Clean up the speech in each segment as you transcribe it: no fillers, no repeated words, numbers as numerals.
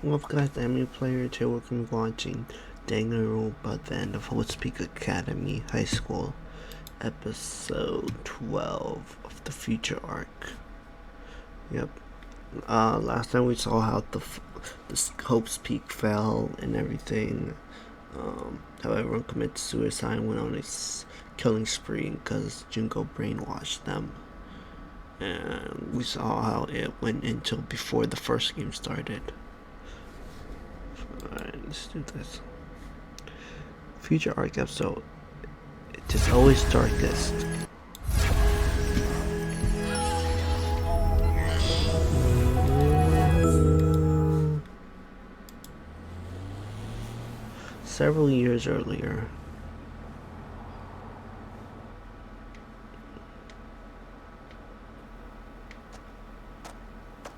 Well, guys, I'm your player. Today we're going to be watching Danganronpa, the end of Hope's Peak Academy High School, episode 12 of the Future Arc. Yep. Last time we saw how the Hope's Peak fell and everything. How everyone committed suicide and went on a killing spree because Junko brainwashed them. And we saw how it went until before the first game started. Alright, let's do this. Future Arc episode. It is always darkest. Several years earlier.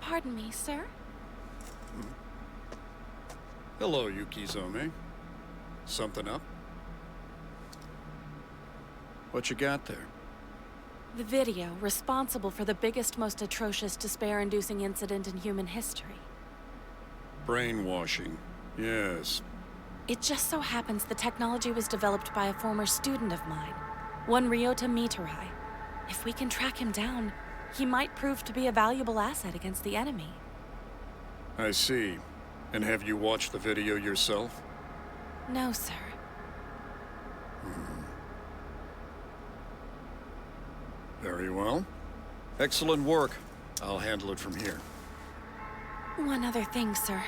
Pardon me, sir? Hello, Yukizome. Something up? What you got there? The video responsible for the biggest, most atrocious, despair-inducing incident in human history. Brainwashing. Yes. It just so happens the technology was developed by a former student of mine, one Ryota Mitarai. If we can track him down, he might prove to be a valuable asset against the enemy. I see. And have you watched the video yourself? No, sir. Very well. Excellent work. I'll handle it from here. One other thing, sir.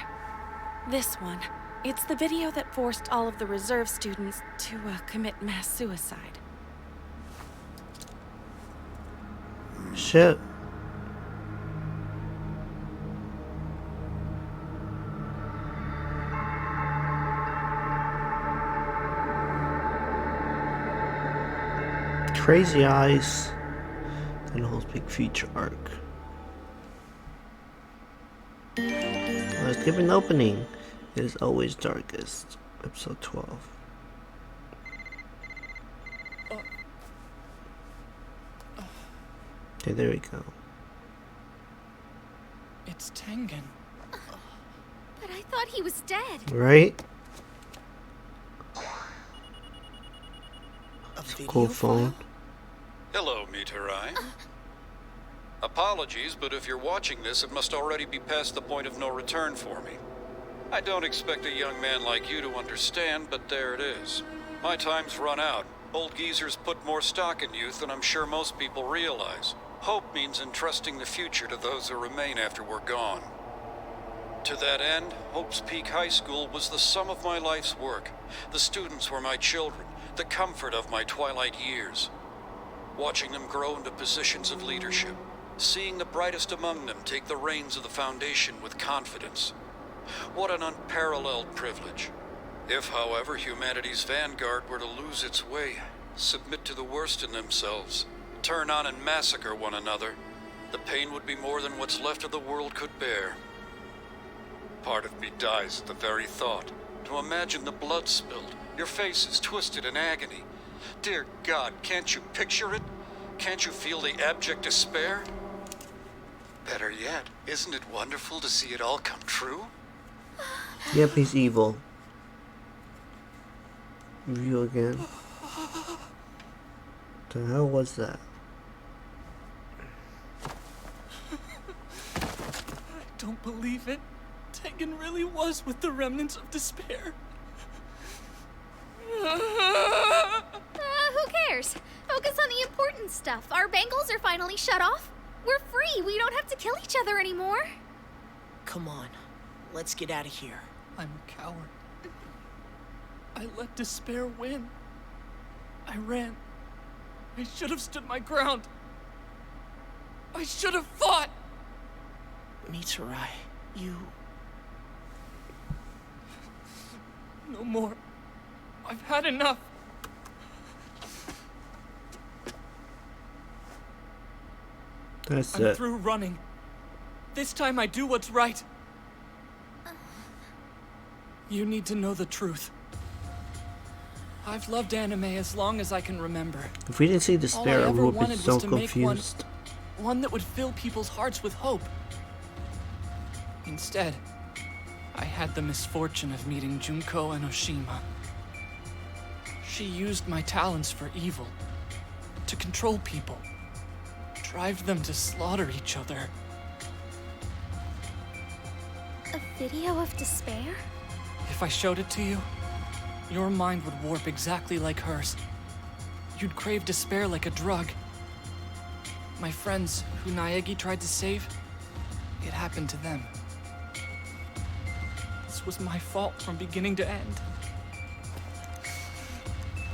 This one. It's the video that forced all of the reserve students to commit mass suicide. Shit. Crazy Eyes and Hope's Peak Future Arc. Let's give an opening. It is always darkest. Episode 12. Okay, there we go. It's Tengen. But I thought he was dead. Right? A video Cool phone. file? Hello, Mitarai. Apologies, but if you're watching this, it must already be past the point of no return for me. I don't expect a young man like you to understand, but there it is. My time's run out. Old geezers put more stock in youth than I'm sure most people realize. Hope means entrusting the future to those who remain after we're gone. To that end, Hope's Peak High School was the sum of my life's work. The students were my children, the comfort of my twilight years. Watching them grow into positions of leadership, seeing the brightest among them take the reins of the foundation with confidence. What an unparalleled privilege. If, however, humanity's vanguard were to lose its way, submit to the worst in themselves, turn on and massacre one another, the pain would be more than what's left of the world could bear. Part of me dies at the very thought. To imagine the blood spilled, your faces twisted in agony. Dear God, can't you picture it? Can't you feel the abject despair? Better yet, isn't it wonderful to see it all come true? Yep, he's evil. Review again. The hell was that? I don't believe it. Tengen really was with the remnants of despair. Who cares? Focus on the important stuff. Our bangles are finally shut off. We're free. We don't have to kill each other anymore. Come on, let's get out of here. I'm a coward. I let despair win. I ran. I should have stood my ground. I should have fought. Mitarai, you... No more. I've had enough. That's I'm it. through running. This time I do what's right. You need to know the truth. I've loved anime as long as I can remember. If we didn't see All I despair, I ever would be wanted so was to make confused. one that would fill people's hearts with hope. Instead, I had the misfortune of meeting Junko and Oshima. She used my talents for evil, to control people, drive them to slaughter each other. A video of despair? If I showed it to you, your mind would warp exactly like hers. You'd crave despair like a drug. My friends who Naegi tried to save, it happened to them. This was my fault from beginning to end.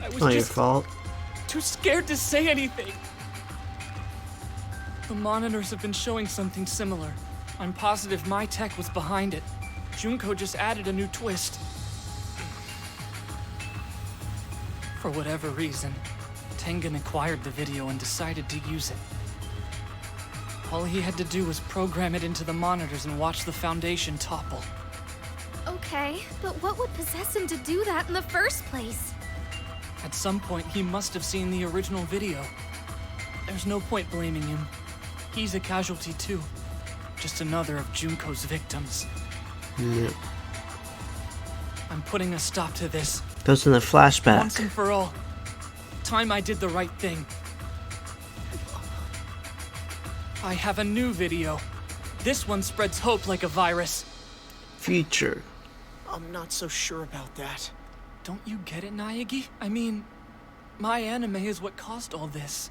I was Not your just fault. too scared to say anything. The monitors have been showing something similar. I'm positive my tech was behind it. Junko just added a new twist. For whatever reason, Tengen acquired the video and decided to use it. All he had to do was program it into the monitors and watch the Foundation topple. Okay, but what would possess him to do that in the first place? At some point, he must have seen the original video. There's no point blaming him. He's a casualty too. Just another of Junko's victims. Yeah. I'm putting a stop to this. Goes in the flashback. Once and for all. Time I did the right thing. I have a new video. This one spreads hope like a virus. Future. I'm not so sure about that. Don't you get it, Naegi? I mean, my anime is what caused all this.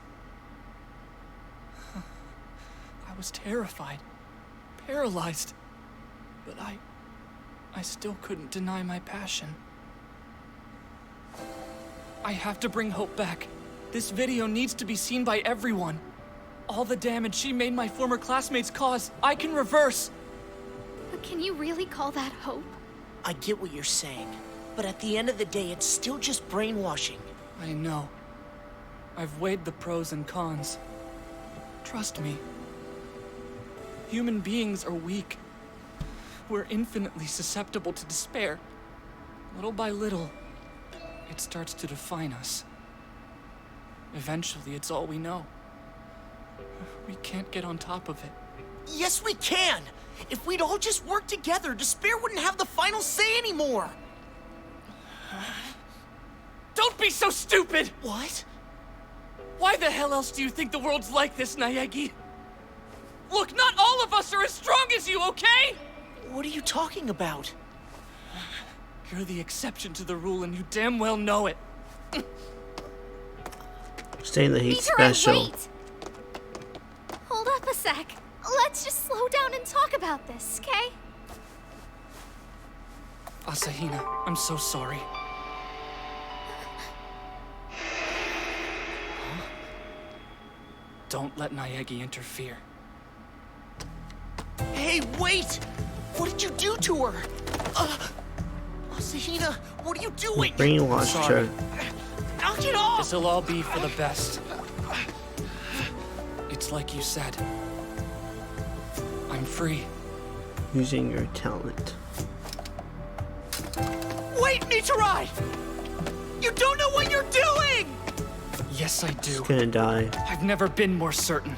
I was terrified, paralyzed, but I still couldn't deny my passion. I have to bring hope back. This video needs to be seen by everyone. All the damage she made my former classmates cause, I can reverse. But can you really call that hope? I get what you're saying, but at the end of the day, it's still just brainwashing. I know. I've weighed the pros and cons. Trust me. Human beings are weak. We're infinitely susceptible to despair. Little by little, it starts to define us. Eventually, it's all we know. We can't get on top of it. Yes, we can! If we'd all just work together, despair wouldn't have the final say anymore! Don't be so stupid! What? Why the hell else do you think the world's like this, Naegi? Look, not all of us are as strong as you, okay? What are you talking about? You're the exception to the rule, and you damn well know it. Stay in the heat Miturai, special. wait! Hold up a sec. Let's just slow down and talk about this, okay? Asahina, I'm so sorry. Don't let Naegi interfere. Hey, wait! What did you do to her? Asahina, what are you doing? Brainwashed Sorry. her. Knock it off! This'll all be for the best. It's like you said. I'm free. Using your talent. Wait, Miturai! You don't know what you're doing! Yes, I do. She's gonna die. I've never been more certain.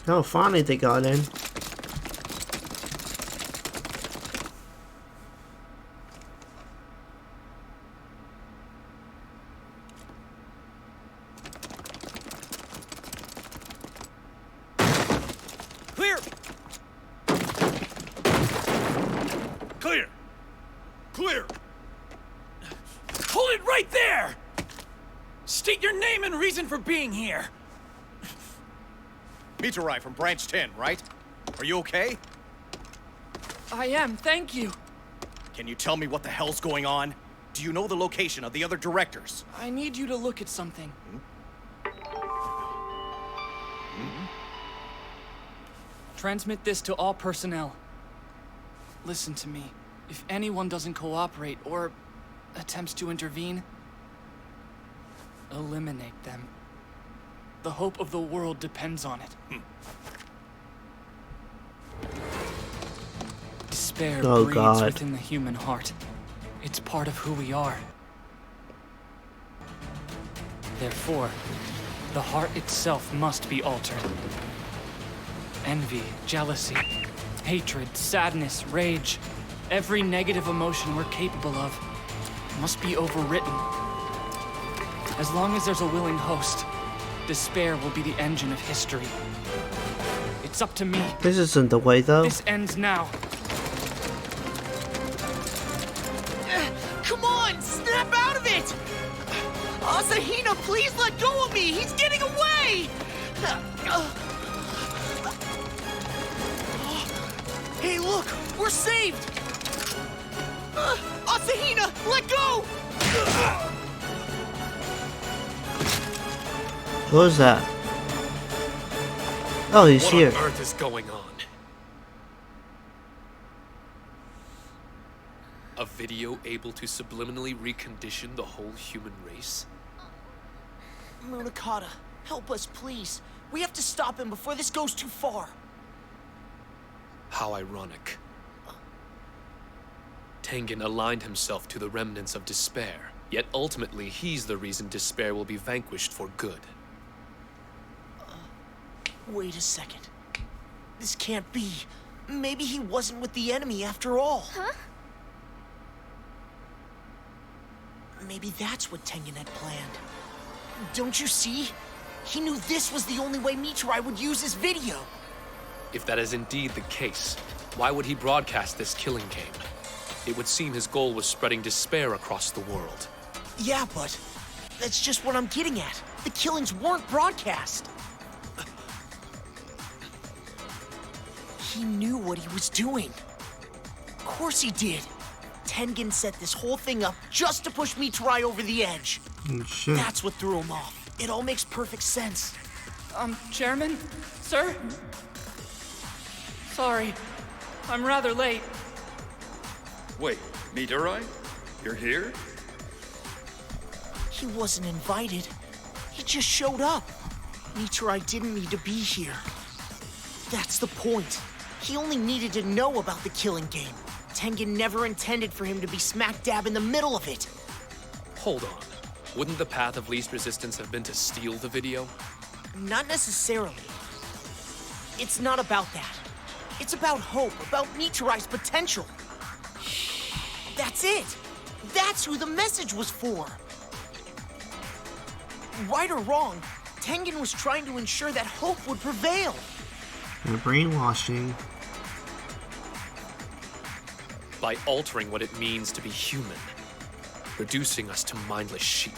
Oh, finally they got in. Clear! Clear! Clear! Hold it right there! State your name and reason for being here. Miturai from Branch 10, right? Are you okay? I am, thank you. Can you tell me what the hell's going on? Do you know the location of the other directors? I need you to look at something. Transmit this to all personnel. Listen to me. If anyone doesn't cooperate or attempts to intervene, eliminate them. The hope of the world depends on it. Despair Oh, breeds God. within the human heart. It's part of who we are. Therefore, the heart itself must be altered. Envy, jealousy, hatred, sadness, rage, every negative emotion we're capable of must be overwritten. As long as there's a willing host, despair will be the engine of history. It's up to me. This isn't the way, though. This ends now. Come on, snap out of it! Asahina, please let go of me! He's getting away! Hey, look! We're saved! Asahina, let go! What was that? Oh, he's here. What on earth is going on? A video able to subliminally recondition the whole human race? Munakata, help us, please. We have to stop him before this goes too far. How ironic. Tengen aligned himself to the remnants of despair, yet ultimately he's the reason despair will be vanquished for good. Wait a second. This can't be. Maybe he wasn't with the enemy after all. Huh? Maybe that's what Tengen had planned. Don't you see? He knew this was the only way Miturai would use his video. If that is indeed the case, why would he broadcast this killing game? It would seem his goal was spreading despair across the world. Yeah, but that's just what I'm getting at. The killings weren't broadcast. He knew what he was doing. Of course he did. Tengen set this whole thing up just to push Miturai over the edge. Shit. That's what threw him off. It all makes perfect sense. Chairman? Sir? Sorry. I'm rather late. Wait, Miturai? You're here? He wasn't invited. He just showed up. Miturai didn't need to be here. That's the point. He only needed to know about the killing game. Tengen never intended for him to be smack dab in the middle of it. Hold on. Wouldn't the path of least resistance have been to steal the video? Not necessarily. It's not about that. It's about hope, about Miturai's potential. That's it. That's who the message was for. Right or wrong, Tengen was trying to ensure that hope would prevail. They're brainwashing. By altering what it means to be human, reducing us to mindless sheep.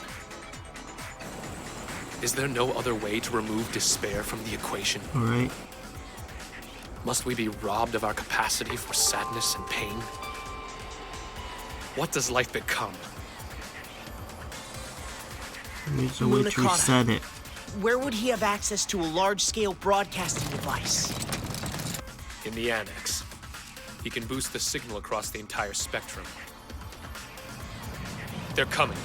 Is there no other way to remove despair from the equation? Alright. Must we be robbed of our capacity for sadness and pain? What does life become? There's a way to Munakata. reset it. Where would he have access to a large-scale broadcasting device? In the annex. He can boost the signal across the entire spectrum. They're coming.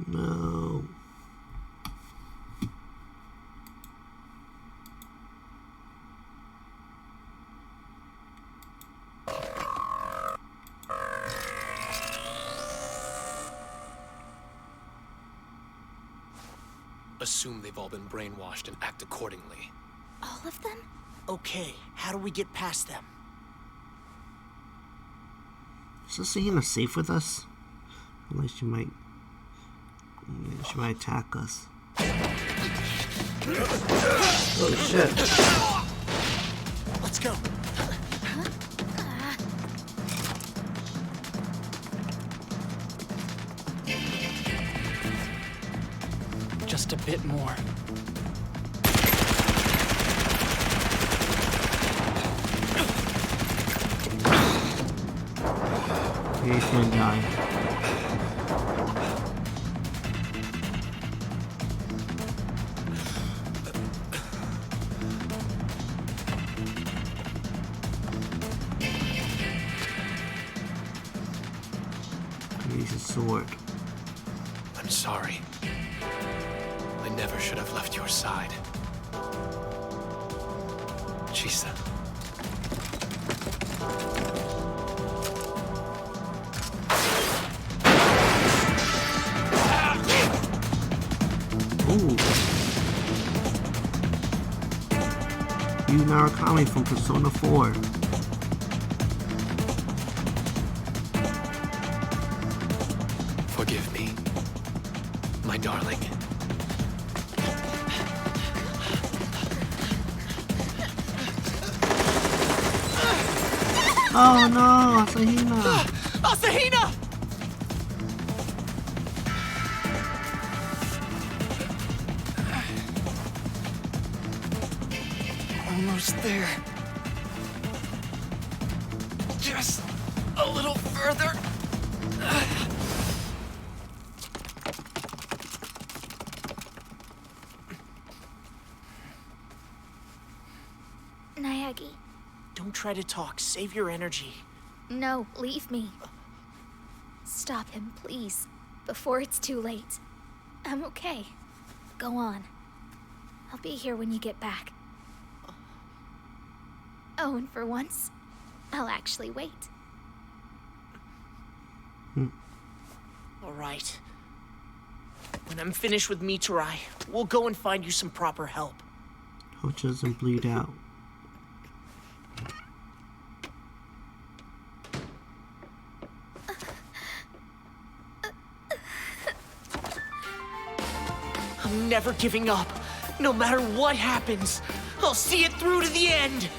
No. Assume they've all been brainwashed and act accordingly. All of them? Okay, how do we get past them? Is Asahina safe with us? Unless she might attack us. Oh shit. Let's go. Just a bit more. He's gonna die. Use a sword. I'm sorry. I never should have left your side. Chisa. Ooh. Yu Narukami from Persona 4. Forgive me, my darling. Oh no, Asahina! Asahina! Almost there. Just a little further. Nayagi. Don't try to talk. Save your energy. No, leave me. Stop him, please. Before it's too late. I'm okay. Go on. I'll be here when you get back. Oh, and for once, I'll actually wait. All right. When I'm finished with Miturai, we'll go and find you some proper help. Hope she doesn't bleed out. I'm never giving up. No matter what happens, I'll see it through to the end.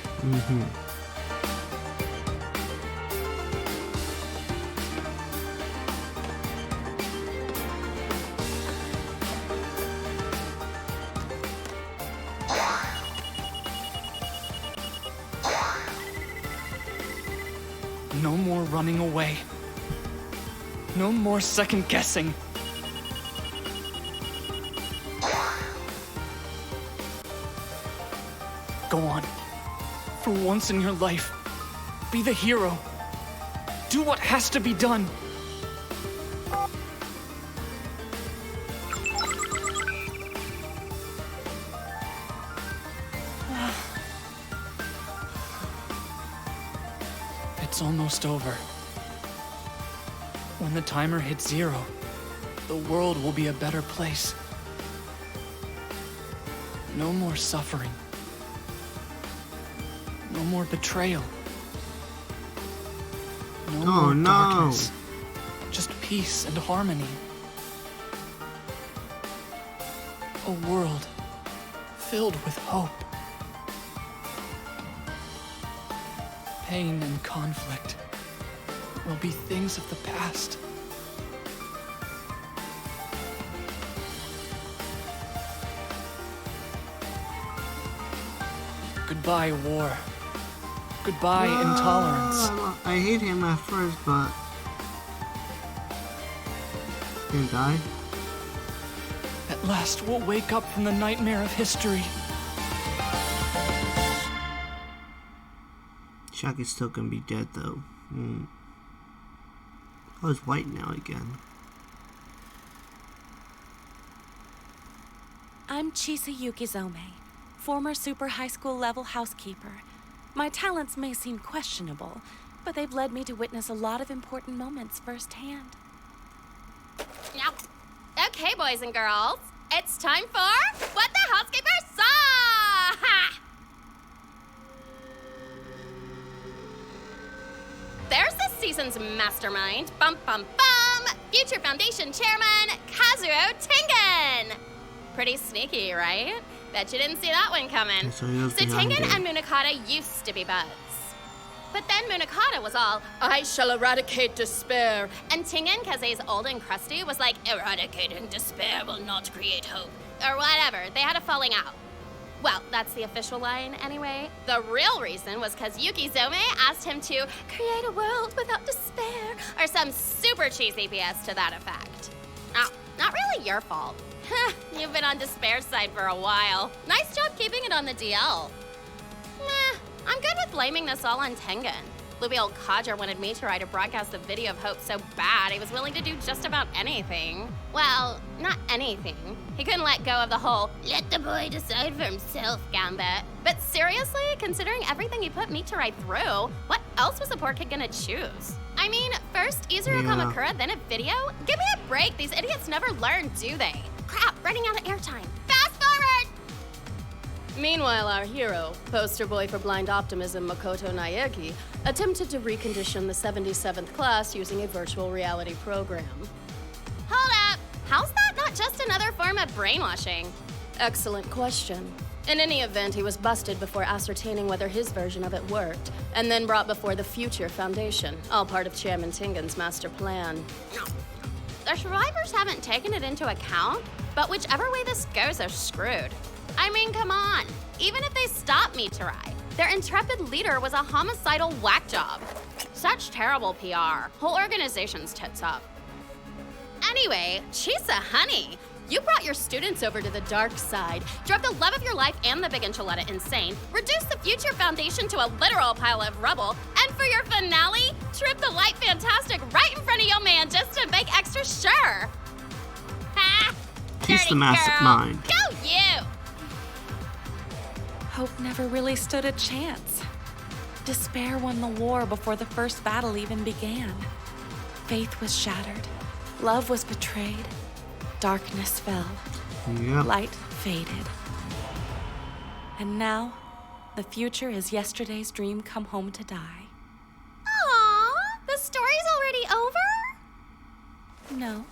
No more running away. No more second guessing. Go on. For once in your life, be the hero. Do what has to be done. It's almost over. When the timer hits 0, the world will be a better place. No more suffering. No more betrayal. No more darkness. Just peace and harmony. A world filled with hope. Pain and conflict will be things of the past. Goodbye, war. Goodbye, intolerance. I hate him at first, but he died. At last, we'll wake up from the nightmare of history. Shaki's still gonna be dead, though. Oh, it's white now again. I'm Chisa Yukizome, former super high school level housekeeper. My talents may seem questionable, but they've led me to witness a lot of important moments firsthand. Now, okay, boys and girls, it's time for What the Housekeeper Saw! Ha! There's this season's mastermind, bum bum bum, Future Foundation Chairman, Kazuo Tengen! Pretty sneaky, right? Bet you didn't see that one coming. So Tengen and Munakata used to be buds. But then Munakata was all, I shall eradicate despair. And Tengen, cause he's old and crusty, was like, eradicating despair will not create hope. Or whatever, they had a falling out. Well, that's the official line anyway. The real reason was cause Yukizome asked him to create a world without despair, or some super cheesy BS to that effect. Now, not really your fault. You've been on despair's side for a while. Nice job keeping it on the DL. I'm good with blaming this all on Tengen. Loopy old codger wanted Meteorite to broadcast the video of Hope so bad he was willing to do just about anything. Well, not anything. He couldn't let go of the whole, let the boy decide for himself gambit. But seriously, considering everything he put Meteorite through, what else was the poor kid gonna choose? I mean, first Izuru Kamakura, then a video? Give me a break, these idiots never learn, do they? Crap, running out of airtime. Fast forward! Meanwhile, our hero, poster boy for blind optimism Makoto Naegi, attempted to recondition the 77th class using a virtual reality program. Hold up! How's that not just another form of brainwashing? Excellent question. In any event, he was busted before ascertaining whether his version of it worked, and then brought before the Future Foundation, all part of Chairman Tengen's master plan. The survivors haven't taken it into account, but whichever way this goes, they're screwed. I mean, come on. Even if they stop Meteorite, their intrepid leader was a homicidal whack job. Such terrible PR. Whole organization's tits up. Anyway, Chisa, honey, you brought your students over to the dark side, drove the love of your life and the big enchilada insane, reduced the Future Foundation to a literal pile of rubble, and for your finale, tripped the light fantastic right in front of your man just to make extra sure. Ha! He's the mastermind. Go you! Hope never really stood a chance. Despair won the war before the first battle even began. Faith was shattered. Love was betrayed. Darkness fell. Yep. Light faded. And now, the future is yesterday's dream come home to die. Aww, the story's already over? No.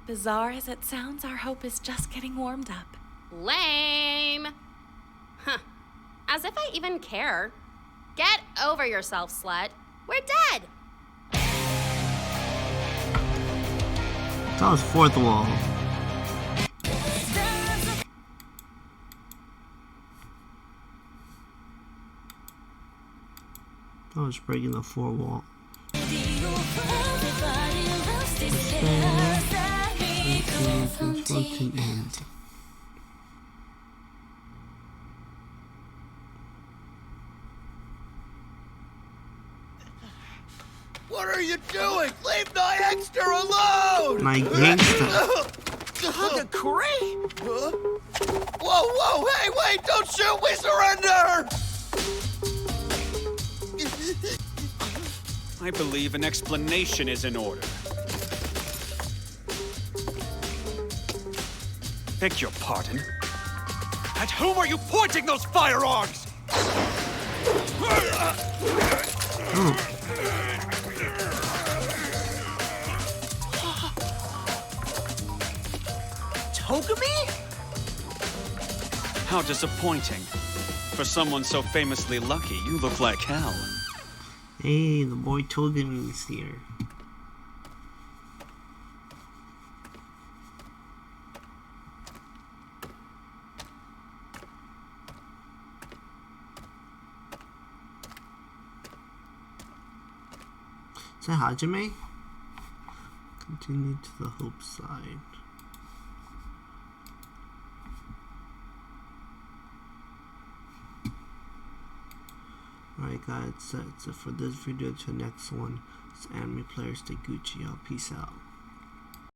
Bizarre as it sounds, our hope is just getting warmed up. Lame. Huh. As if I even care. Get over yourself, slut. We're dead. That was fourth wall. That was breaking the fourth wall. What are you doing? Leave my gangster alone! My gangster. Hagakure? Whoa, hey, wait, don't shoot, we surrender! I believe an explanation is in order. Beg your pardon? At whom are you pointing those firearms? Togami? How disappointing. For someone so famously lucky, you look like hell. Hey, the boy Togami is here. Is that Hajime? Continue to the hope side. Alright guys, that's it for this video. To the next one, it's Anime Players. Stay Gucci, y'all. Peace out.